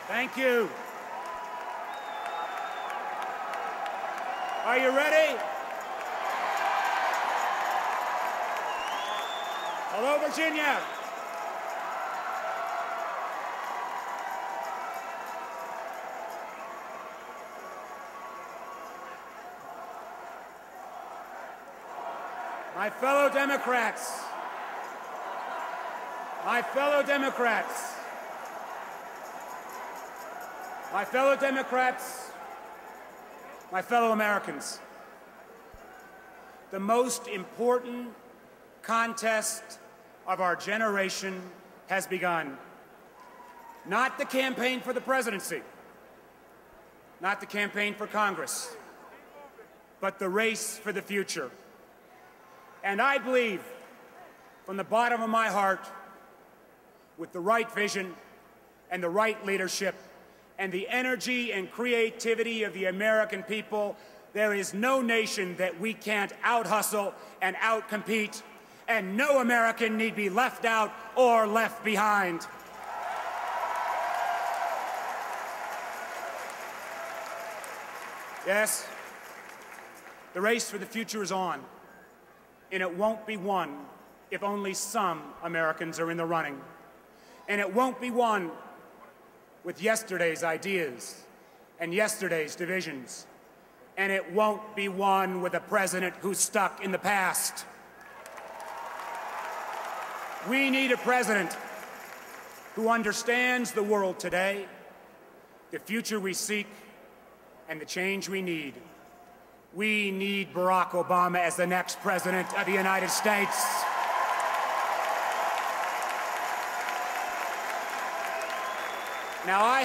Thank you. Are you ready? Hello, Virginia. My fellow Democrats, my fellow Democrats, my fellow Democrats, my fellow Americans, the most important contest of our generation has begun. Not the campaign for the presidency, not the campaign for Congress, but the race for the future. And I believe, from the bottom of my heart, with the right vision and the right leadership and the energy and creativity of the American people, there is no nation that we can't out-hustle and out-compete, and no American need be left out or left behind. Yes, the race for the future is on. And it won't be won if only some Americans are in the running. And it won't be won with yesterday's ideas and yesterday's divisions. And it won't be won with a president who's stuck in the past. We need a president who understands the world today, the future we seek, and the change we need. We need Barack Obama as the next president of the United States. Now, I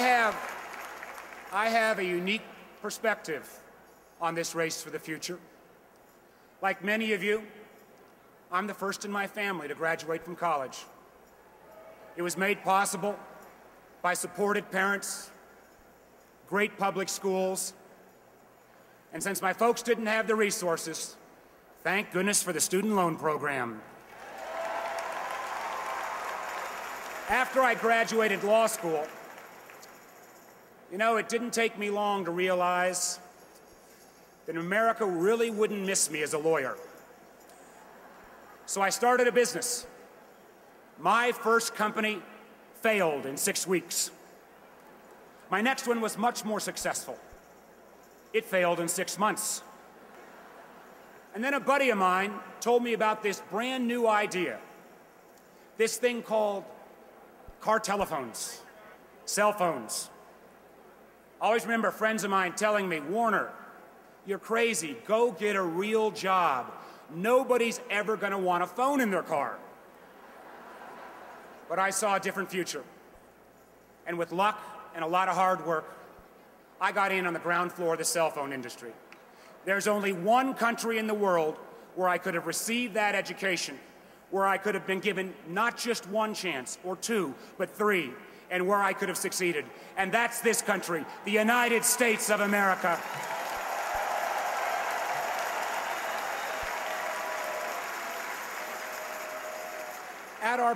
have a unique perspective on this race for the future. Like many of you, I'm the first in my family to graduate from college. It was made possible by supportive parents, great public schools, and since my folks didn't have the resources, thank goodness for the student loan program. After I graduated law school, it didn't take me long to realize that America really wouldn't miss me as a lawyer. So I started a business. My first company failed in 6 weeks. My next one was much more successful. It failed in 6 months. And then a buddy of mine told me about this brand new idea, this thing called car telephones, cell phones. I always remember friends of mine telling me, Warner, you're crazy, go get a real job. Nobody's ever gonna want a phone in their car. But I saw a different future. And with luck and a lot of hard work, I got in on the ground floor of the cell phone industry. There's only one country in the world where I could have received that education, where I could have been given not just one chance or two, but 3, and where I could have succeeded. And that's this country, the United States of America. At our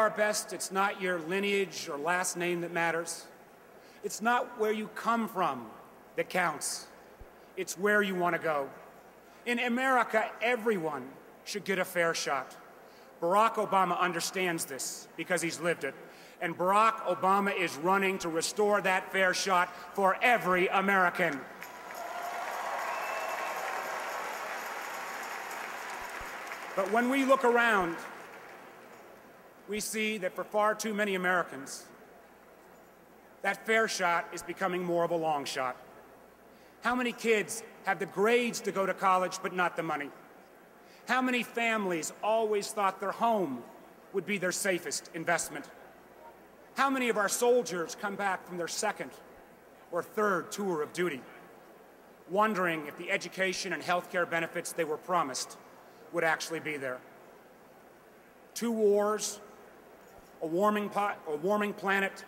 best, it's not your lineage or last name that matters. It's not where you come from that counts. It's where you want to go. In America, everyone should get a fair shot. Barack Obama understands this because he's lived it. And Barack Obama is running to restore that fair shot for every American. But when we look around, we see that for far too many Americans, that fair shot is becoming more of a long shot. How many kids have the grades to go to college but not the money? How many families always thought their home would be their safest investment? How many of our soldiers come back from their second or third tour of duty, wondering if the education and health care benefits they were promised would actually be there? 2 wars, a warming planet,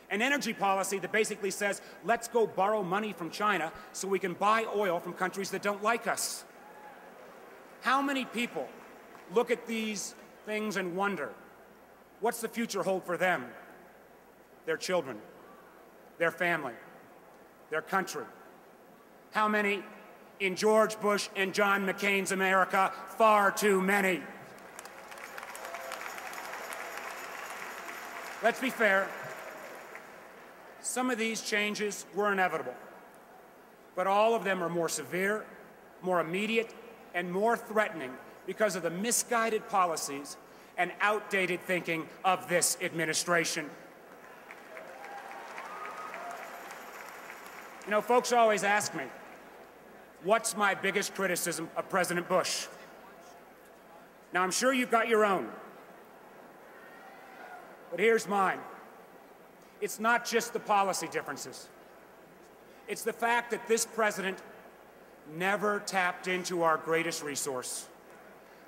an energy policy that basically says, let's go borrow money from China so we can buy oil from countries that don't like us. How many people look at these things and wonder, what's the future hold for them? their children, their family, their country. How many in George Bush and John McCain's America? Far too many. Let's be fair. Some of these changes were inevitable, but all of them are more severe, more immediate, and more threatening because of the misguided policies and outdated thinking of this administration. You know, folks always ask me, what's my biggest criticism of President Bush? Now, I'm sure you've got your own, but here's mine. It's not just the policy differences. It's the fact that this president never tapped into our greatest resource,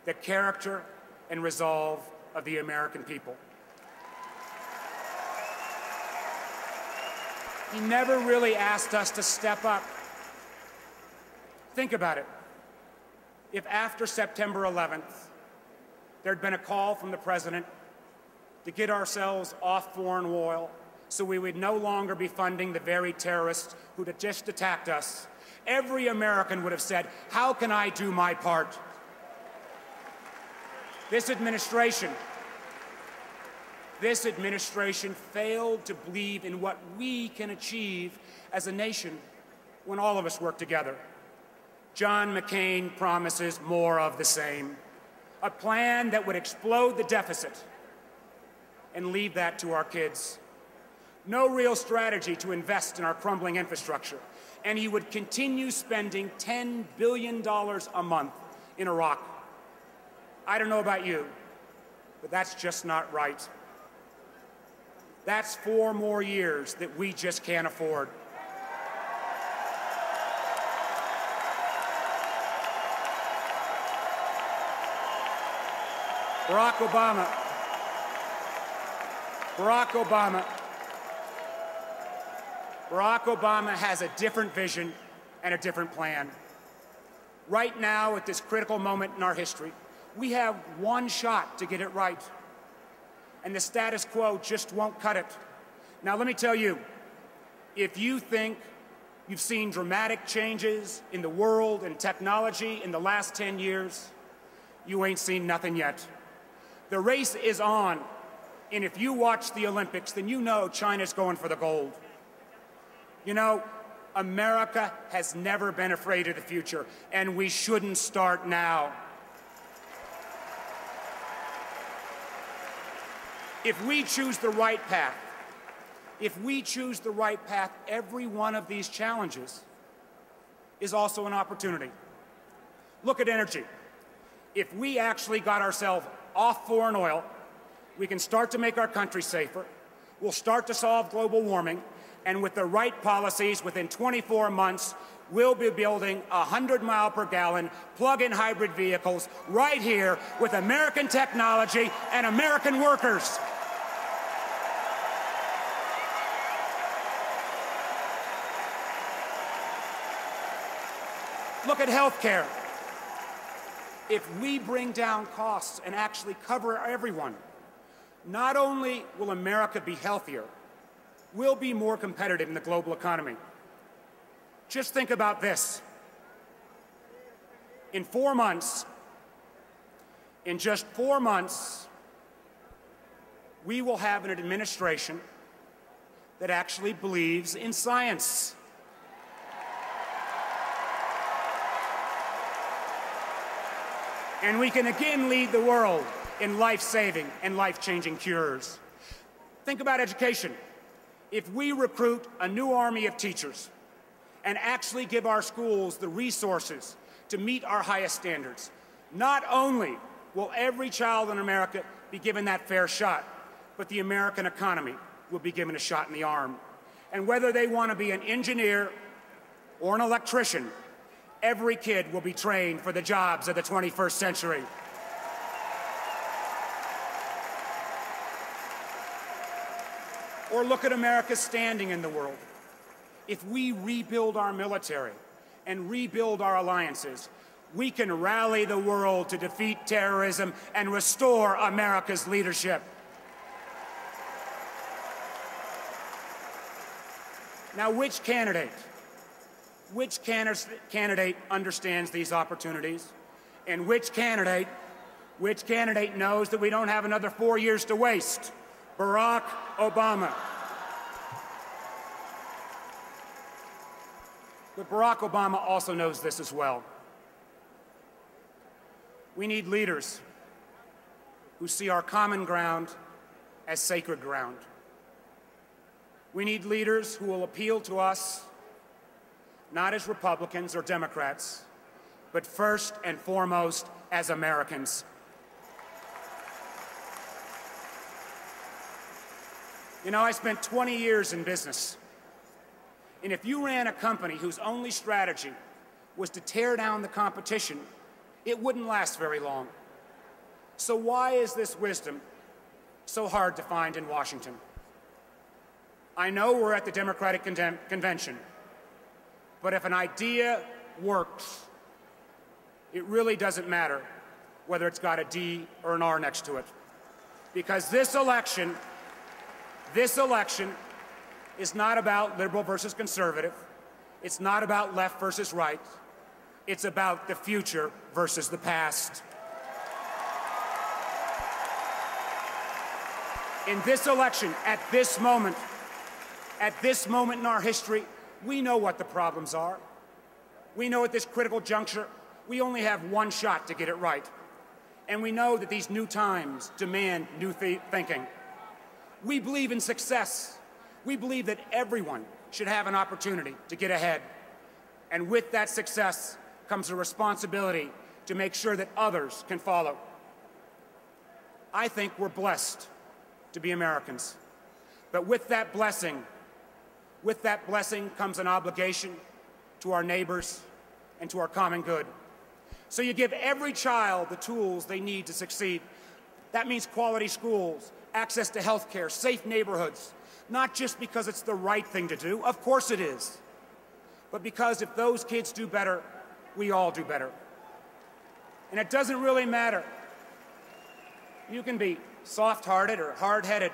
the character and resolve of the American people. He never really asked us to step up. Think about it. If after September 11th, there'd been a call from the president to get ourselves off foreign oil so we would no longer be funding the very terrorists who had just attacked us, every American would have said, how can I do my part? This administration failed to believe in what we can achieve as a nation when all of us work together. John McCain promises more of the same, a plan that would explode the deficit and leave that to our kids. No real strategy to invest in our crumbling infrastructure, and he would continue spending $10 billion a month in Iraq. I don't know about you, but that's just not right. That's 4 more years that we just can't afford. Barack Obama has a different vision and a different plan. Right now, at this critical moment in our history, we have one shot to get it right, and the status quo just won't cut it. Now, let me tell you, if you think you've seen dramatic changes in the world and technology in the last 10 years, you ain't seen nothing yet. The race is on, and if you watch the Olympics, then you know China's going for the gold. You know, America has never been afraid of the future, and we shouldn't start now. If we choose the right path, every one of these challenges is also an opportunity. Look at energy. If we actually got ourselves off foreign oil, we can start to make our country safer. We'll start to solve global warming, and with the right policies, within 24 months, we'll be building 100-mile-per-gallon plug-in hybrid vehicles right here with American technology and American workers. Look at healthcare. If we bring down costs and actually cover everyone, not only will America be healthier, we'll be more competitive in the global economy. Just think about this. In just 4 months, we will have an administration that actually believes in science. And we can again lead the world in life-saving and life-changing cures. Think about education. If we recruit a new army of teachers and actually give our schools the resources to meet our highest standards, not only will every child in America be given that fair shot, but the American economy will be given a shot in the arm. And whether they want to be an engineer or an electrician, every kid will be trained for the jobs of the 21st century. Or look at America's standing in the world. If we rebuild our military and rebuild our alliances, we can rally the world to defeat terrorism and restore America's leadership. Now, which candidate understands these opportunities? And which candidate knows that we don't have another 4 years to waste? Barack Obama. But Barack Obama also knows this as well. We need leaders who see our common ground as sacred ground. We need leaders who will appeal to us not as Republicans or Democrats, but first and foremost as Americans. You know, I spent 20 years in business. And if you ran a company whose only strategy was to tear down the competition, it wouldn't last very long. So why is this wisdom so hard to find in Washington? I know we're at the Democratic Convention, but if an idea works, it really doesn't matter whether it's got a D or an R next to it. Because this election is not about liberal versus conservative. It's not about left versus right. It's about the future versus the past. In this election, at this moment in our history, we know what the problems are. We know at this critical juncture, we only have one shot to get it right. And we know that these new times demand new thinking. We believe in success. We believe that everyone should have an opportunity to get ahead. And with that success comes a responsibility to make sure that others can follow. I think we're blessed to be Americans. But with that blessing comes an obligation to our neighbors and to our common good. So you give every child the tools they need to succeed. That means quality schools, access to health care, safe neighborhoods, not just because it's the right thing to do, of course it is, but because if those kids do better, we all do better. And it doesn't really matter. You can be soft-hearted or hard-headed.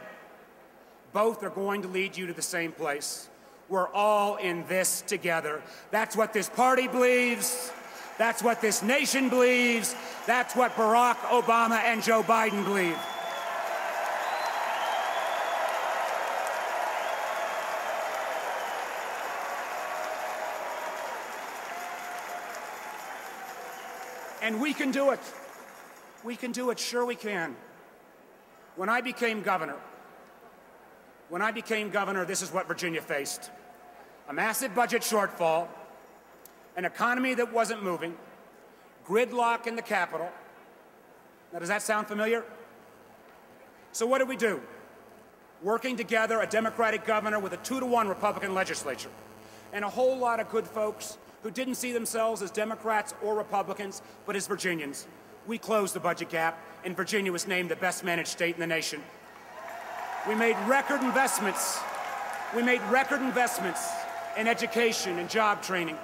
Both are going to lead you to the same place. We're all in this together. That's what this party believes. That's what this nation believes. That's what Barack Obama and Joe Biden believe. And we can do it. We can do it, sure we can. When I became governor, this is what Virginia faced. A massive budget shortfall, an economy that wasn't moving, gridlock in the Capitol. Now, does that sound familiar? So what did we do? Working together, a Democratic governor with a 2-to-1 Republican legislature, and a whole lot of good folks who didn't see themselves as Democrats or Republicans, but as Virginians. We closed the budget gap, and Virginia was named the best managed state in the nation. We made record investments. In education and job training.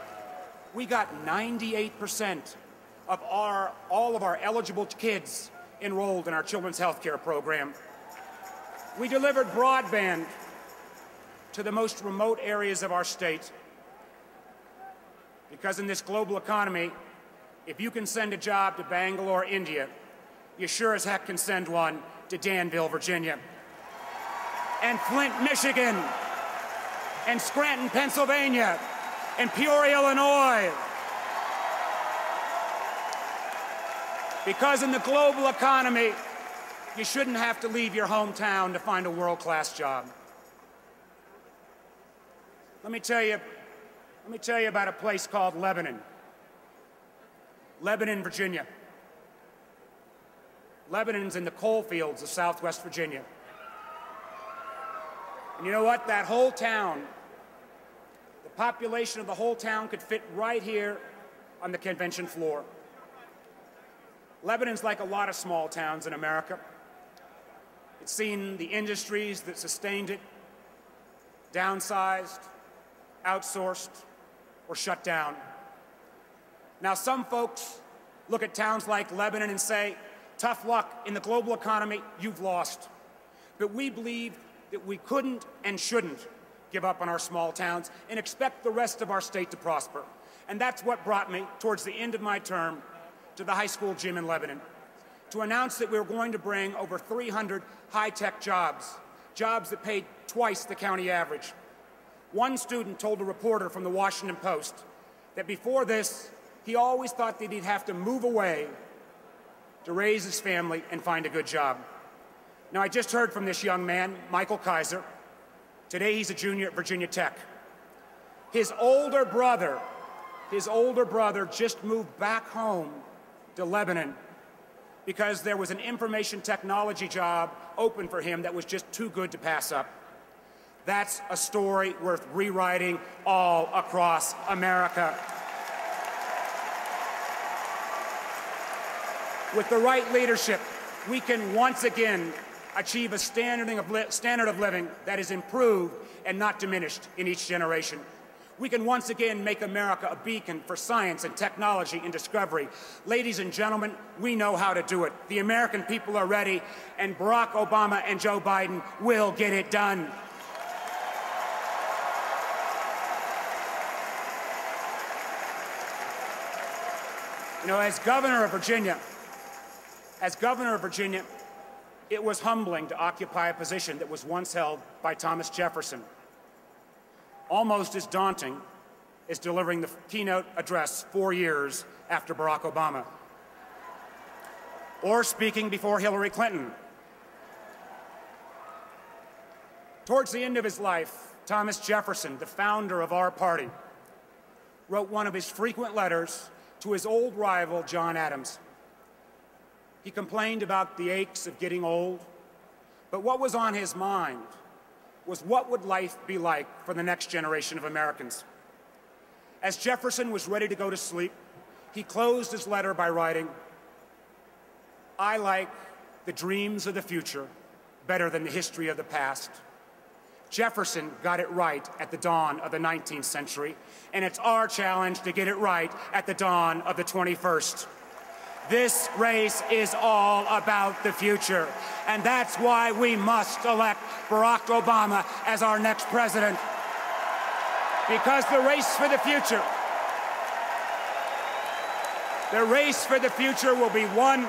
We got 98% of all of our eligible kids enrolled in our children's health care program. We delivered broadband to the most remote areas of our state. Because in this global economy, if you can send a job to Bangalore, India, you sure as heck can send one to Danville, Virginia, and Flint, Michigan, and Scranton, Pennsylvania, and Peoria, Illinois. Because in the global economy, you shouldn't have to leave your hometown to find a world-class job. Let me tell you about a place called Lebanon. Lebanon, Virginia. Lebanon's in the coal fields of Southwest Virginia. And you know what? That whole town, the population of the whole town could fit right here on the convention floor. Lebanon's like a lot of small towns in America. It's seen the industries that sustained it downsized, outsourced, or shut down. Now, some folks look at towns like Lebanon and say, tough luck, in the global economy, you've lost. But we believe that we couldn't and shouldn't give up on our small towns, and expect the rest of our state to prosper. And that's what brought me, towards the end of my term, to the high school gym in Lebanon, to announce that we were going to bring over 300 high-tech jobs that paid twice the county average. One student told a reporter from the Washington Post that before this, he always thought that he'd have to move away to raise his family and find a good job. Now, I just heard from this young man, Michael Kaiser. Today, he's a junior at Virginia Tech. His older brother just moved back home to Lebanon because there was an information technology job open for him that was just too good to pass up. That's a story worth rewriting all across America. With the right leadership, we can once again achieve a standard of living that is improved and not diminished in each generation. We can once again make America a beacon for science and technology and discovery. Ladies and gentlemen, we know how to do it. The American people are ready, and Barack Obama and Joe Biden will get it done. You know, as governor of Virginia, it was humbling to occupy a position that was once held by Thomas Jefferson. Almost as daunting as delivering the keynote address 4 years after Barack Obama, or speaking before Hillary Clinton. Towards the end of his life, Thomas Jefferson, the founder of our party, wrote one of his frequent letters to his old rival, John Adams. He complained about the aches of getting old, but what was on his mind was what would life be like for the next generation of Americans. As Jefferson was ready to go to sleep, he closed his letter by writing, "I like the dreams of the future better than the history of the past." Jefferson got it right at the dawn of the 19th century, and it's our challenge to get it right at the dawn of the 21st. This race is all about the future, and that's why we must elect Barack Obama as our next president. Because the race for the future will be won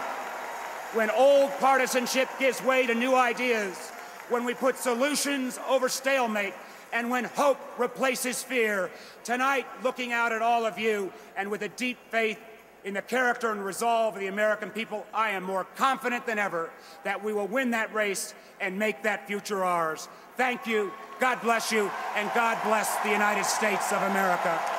when old partisanship gives way to new ideas, when we put solutions over stalemate, and when hope replaces fear. Tonight, looking out at all of you, and with a deep faith in the character and resolve of the American people, I am more confident than ever that we will win that race and make that future ours. Thank you, God bless you, and God bless the United States of America.